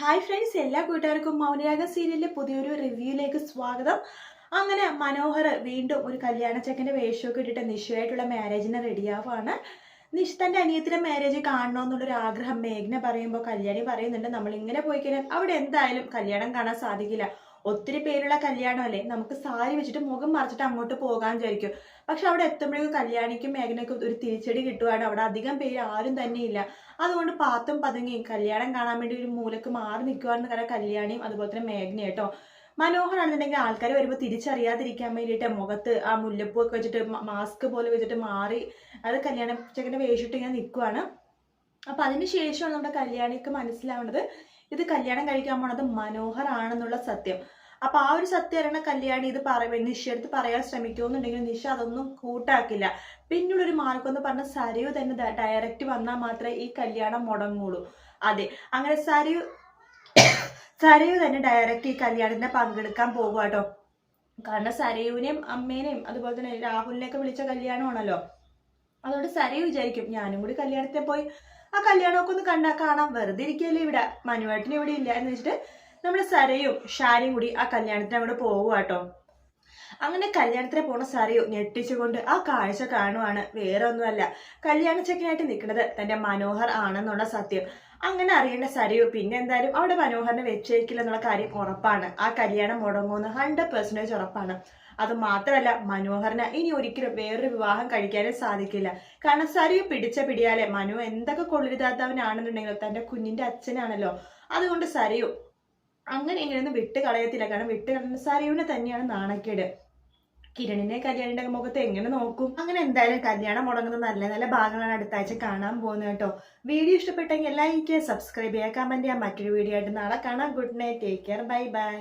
Hi friends, എല്ലാ കൂട്ടുകാർക്കും മൗനരാഗ സീരിയലിലെ പുതിയൊരു റിവ്യൂയിലേക്ക് സ്വാഗതം. അങ്ങനെ മനോഹർ വീണ്ടും ഒരു കല്യാണ ചെക്കൻ്റെ വേഷമൊക്കെ ഇട്ടിട്ട് നിശ്ചയമായിട്ടുള്ള മാരേജിന് റെഡിയാവാണ്. തൻ്റെ അനിയത്തിൻ്റെ മാരേജ് കാണണമെന്നുള്ളൊരു ആഗ്രഹം മേഘ്ന പറയുമ്പോൾ കല്യാണി പറയുന്നുണ്ട്, നമ്മളിങ്ങനെ പോയി കഴിഞ്ഞാൽ അവിടെ എന്തായാലും കല്യാണം കാണാൻ സാധിക്കില്ല. ഒത്തിരി പേരുള്ള കല്യാണമല്ലേ, നമുക്ക് സാരി വെച്ചിട്ട് മുഖം മറച്ചിട്ട് അങ്ങോട്ട് പോകാൻ വിചാരിക്കും. പക്ഷെ അവിടെ എത്തുമ്പോഴേക്കും കല്യാണിക്കും മേഘനയ്ക്കും ഒരു തിരിച്ചടി കിട്ടുവാണ്. അവിടെ അധികം പേര് ആരും തന്നെയില്ല. അതുകൊണ്ട് പാത്തും പതുങ്ങിയും കല്യാണം കാണാൻ വേണ്ടി ഒരു മൂലക്ക് മാറി നിൽക്കുവാണെന്ന് കാരണം കല്യാണിയും അതുപോലെ തന്നെ മേഘന കേട്ടോ. മനോഹറാണെന്നുണ്ടെങ്കിൽ ആൾക്കാർ വരുമ്പോൾ തിരിച്ചറിയാതിരിക്കാൻ വേണ്ടിയിട്ട് മുഖത്ത് ആ മുല്ലപ്പൂ ഒക്കെ വെച്ചിട്ട് മാസ്ക് പോലെ വെച്ചിട്ട് മാറി അത് കല്യാണ ചെക്കൻ്റെ വേഷിട്ട് ഇങ്ങനെ നിൽക്കുവാണ്. അപ്പൊ അതിന് ശേഷമാണ് നമ്മുടെ കല്യാണിക്ക് മനസ്സിലാവുന്നത് ഇത് കല്യാണം കഴിക്കാൻ പോണത് മനോഹർ ആണെന്നുള്ള സത്യം. അപ്പൊ ആ ഒരു സത്യം അറിയണ കല്യാണി ഇത് നിഷയെടുത്ത് പറയാൻ ശ്രമിക്കുമെന്നുണ്ടെങ്കിൽ നിഷ അതൊന്നും കൂട്ടാക്കില്ല. പിന്നുള്ളൊരു മാർഗം എന്ന് പറഞ്ഞ സരയു തന്നെ ഡയറക്റ്റ് വന്നാൽ മാത്രമേ ഈ കല്യാണം മുടങ്ങുള്ളൂ. അതെ, അങ്ങനെ സരയു തന്നെ ഡയറക്റ്റ് ഈ കല്യാണത്തിന് പങ്കെടുക്കാൻ പോകുക കേട്ടോ. കാരണം സരയുവിനെയും അമ്മേനെയും അതുപോലെ തന്നെ രാഹുലിനെയൊക്കെ വിളിച്ച കല്യാണമാണല്ലോ. അതുകൊണ്ട് സരയു വിചാരിക്കും ഞാനും കൂടി കല്യാണത്തിൽ പോയി ആ കല്യാണമൊക്കെ ഒന്ന് കാണാം, വെറുതെ ഇരിക്കുകയല്ലേ ഇവിടെ, മനുവേട്ടനും ഇവിടെ ഇല്ല എന്ന് വെച്ചിട്ട് നമ്മുടെ സരയും ഷാരിയും കൂടി ആ കല്യാണത്തിന് അവിടെ പോകുക കേട്ടോ. അങ്ങനെ കല്യാണത്തിന് പോണ സരയു ഞെട്ടിച്ചുകൊണ്ട് ആ കാഴ്ച കാണുവാണ്. വേറെ ഒന്നുമല്ല, കല്യാണ ചെക്കനായിട്ട് നിൽക്കുന്നത് തന്റെ മനോഹർ ആണെന്നുള്ള സത്യം. അങ്ങനെ അറിയേണ്ട സരയു പിന്നെ എന്തായാലും അവിടെ മനോഹറിനെ വെച്ചേക്കില്ല എന്നുള്ള കാര്യം ഉറപ്പാണ്. ആ കല്യാണം മുടങ്ങുമെന്ന് 100% ഉറപ്പാണ്. അത് മാത്രമല്ല, മനോഹറിന് ഇനി ഒരിക്കലും വേറൊരു വിവാഹം കഴിക്കാനും സാധിക്കില്ല. കാരണം സരയു പിടിച്ച പിടിയാലെ മനു എന്തൊക്കെ കൊള്ളരുതാത്തവനാണെന്നുണ്ടെങ്കിലും തന്റെ കുഞ്ഞിന്റെ അച്ഛനാണല്ലോ. അതുകൊണ്ട് സരയു അങ്ങനെ ഇങ്ങനെയൊന്നും വിട്ട് കളയത്തില്ല. കാരണം വിട്ട് കളയുന്ന സരയുവിനെ തന്നെയാണ് നാണക്കേട്. കിരണിനെ കല്യാണിന്റെ മുഖത്ത് എങ്ങനെ നോക്കും? അങ്ങനെ എന്തായാലും കല്യാണം മുടങ്ങുന്ന നല്ല നല്ല ഭാഗങ്ങളാണ് അടുത്ത ആഴ്ച കാണാൻ പോകുന്നത് കേട്ടോ. വീഡിയോ ഇഷ്ടപ്പെട്ടെങ്കിൽ ലൈക്ക്, സബ്സ്ക്രൈബ് ചെയ്യുക, കമന്റ് ചെയ്യാം. മറ്റൊരു വീഡിയോ ആയിട്ട് നാളെ കാണാം. Good night, take care, bye bye.